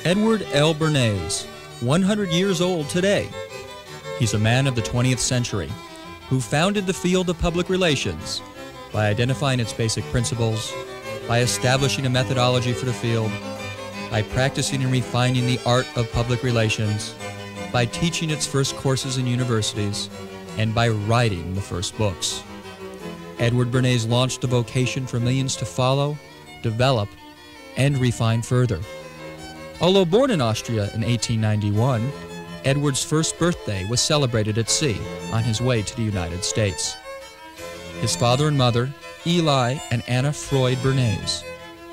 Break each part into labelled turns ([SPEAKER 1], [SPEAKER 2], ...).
[SPEAKER 1] Edward L. Bernays, 100 years old today. He's a man of the 20th century who founded the field of public relations by identifying its basic principles, by establishing a methodology for the field, by practicing and refining the art of public relations, by teaching its first courses in universities, and by writing the first books. Edward Bernays launched a vocation for millions to follow, develop, and refine further. Although born in Austria in 1891, Edward's first birthday was celebrated at sea on his way to the United States. His father and mother, Eli and Anna Freud Bernays,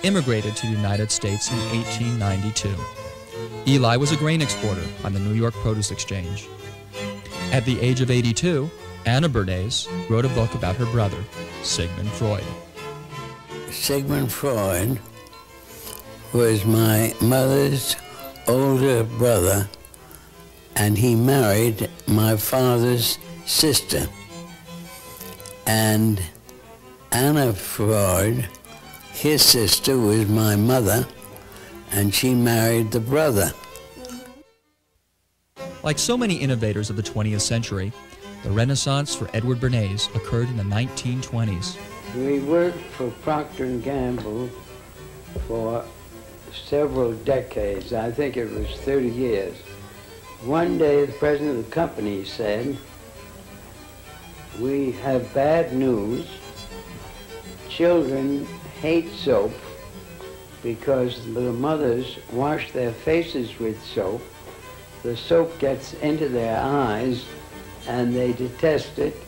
[SPEAKER 1] immigrated to the United States in 1892. Eli was a grain exporter on the New York Produce Exchange. At the age of 82, Anna Bernays wrote a book about her brother, Sigmund Freud.
[SPEAKER 2] Sigmund Freud was my mother's older brother, and he married my father's sister. And Anna Freud, his sister, was my mother, and she married the brother.
[SPEAKER 1] Like so many innovators of the 20th century, the Renaissance for Edward Bernays occurred in the 1920s.
[SPEAKER 2] We worked for Procter & Gamble for several decades. I think it was 30 years. One day the president of the company said, "We have bad news. Children hate soap because the mothers wash their faces with soap. The soap gets into their eyes and they detest it.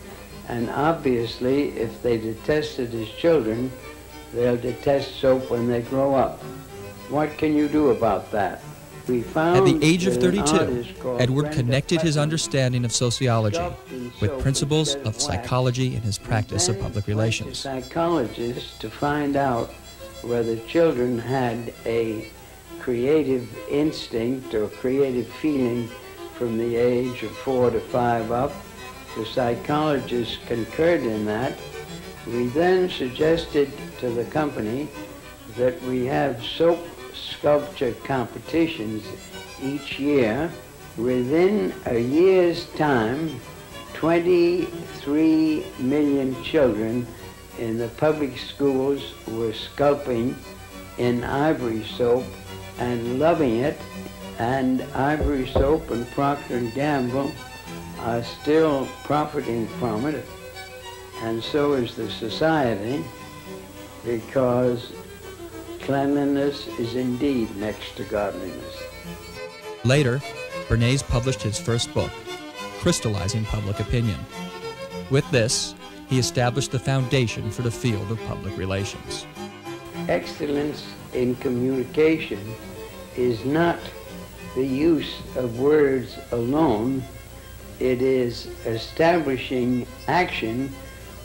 [SPEAKER 2] And obviously, if they detest it as children, they'll detest soap when they grow up. What can you do about that?" We found
[SPEAKER 1] at the age of 32, Edward connected his understanding of sociology with principles of psychology in his practice of public relations.
[SPEAKER 2] Psychologists to find out whether children had a creative instinct or creative feeling from the age of 4 to 5 up. The psychologists concurred in that. We then suggested to the company that we have soap sculpture competitions each year. Within a year's time, 23 million children in the public schools were sculpting in ivory soap and loving it, and ivory soap and Procter & Gamble are still profiting from it, and so is the society, because cleanliness is indeed next to godliness.
[SPEAKER 1] Later, Bernays published his first book, Crystallizing Public Opinion. With this, he established the foundation for the field of public relations.
[SPEAKER 2] Excellence in communication is not the use of words alone. It is establishing action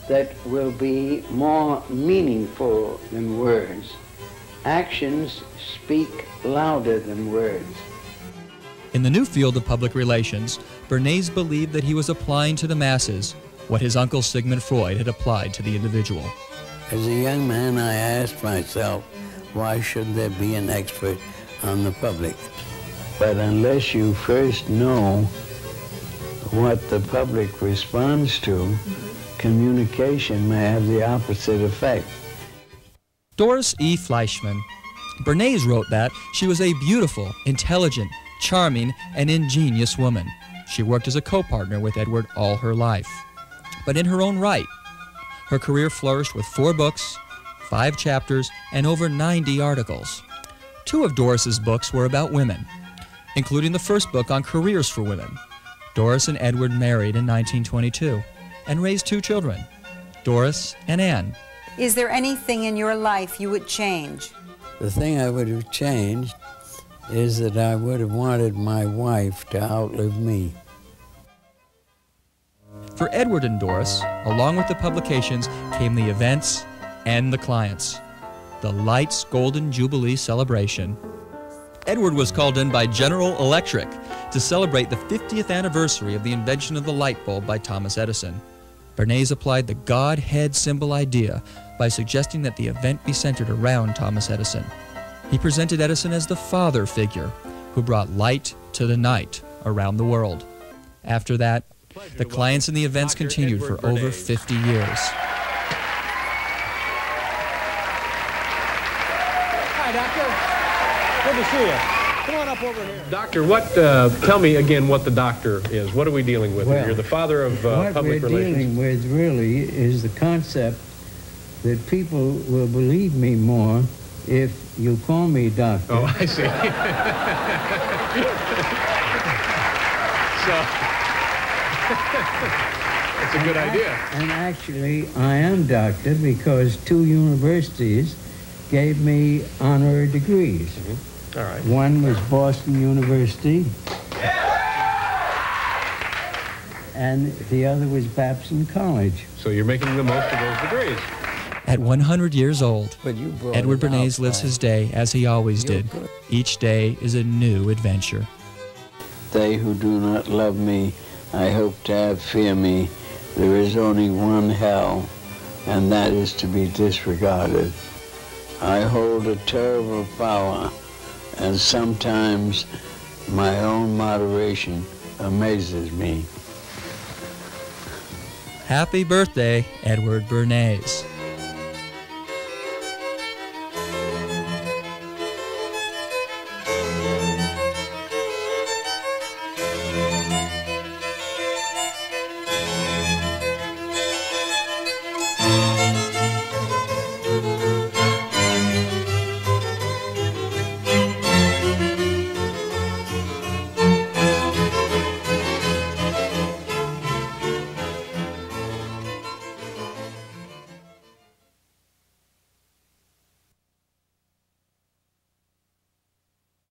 [SPEAKER 2] that will be more meaningful than words. Actions speak louder than words.
[SPEAKER 1] In the new field of public relations, Bernays believed that he was applying to the masses what his uncle Sigmund Freud had applied to the individual.
[SPEAKER 2] As a young man, I asked myself, why should there be an expert on the public? But unless you first know what the public responds to, communication may have the opposite effect.
[SPEAKER 1] Doris E. Fleischman. Bernays wrote that she was a beautiful, intelligent, charming, and ingenious woman. She worked as a co-partner with Edward all her life. But in her own right, her career flourished with 4 books, 5 chapters, and over 90 articles. 2 of Doris's books were about women, including the first book on careers for women. Doris and Edward married in 1922 and raised 2 children, Doris and Anne.
[SPEAKER 3] Is there anything in your life you would change?
[SPEAKER 2] The thing I would have changed is that I would have wanted my wife to outlive me.
[SPEAKER 1] For Edward and Doris, along with the publications, came the events and the clients. The Lights Golden Jubilee celebration. Edward was called in by General Electric to celebrate the 50th anniversary of the invention of the light bulb by Thomas Edison. Bernays applied the Godhead symbol idea by suggesting that the event be centered around Thomas Edison. He presented Edison as the father figure, who brought light to the night around the world. After that, the clients and the events continued for over 50 years.
[SPEAKER 4] Hi, Doctor. Good to see you. Come on up over here. Doctor, tell me again what the doctor is. What are we dealing with?
[SPEAKER 2] Well,
[SPEAKER 4] You're the father of public relations.
[SPEAKER 2] What we're dealing with really is the concept that people will believe me more if you call me doctor.
[SPEAKER 4] Oh, I see. So, that's a good idea.
[SPEAKER 2] And actually, I am doctor because 2 universities gave me honorary degrees.
[SPEAKER 4] Mm-hmm. All right.
[SPEAKER 2] One was Boston University, and the other was Babson College.
[SPEAKER 4] So you're making the most of those degrees.
[SPEAKER 1] At 100 years old, Edward Bernays lives his day as he always did. Each day is a new adventure.
[SPEAKER 2] They who do not love me, I hope to have fear me. There is only one hell, and that is to be disregarded. I hold a terrible power, and sometimes my own moderation amazes me.
[SPEAKER 1] Happy birthday, Edward Bernays.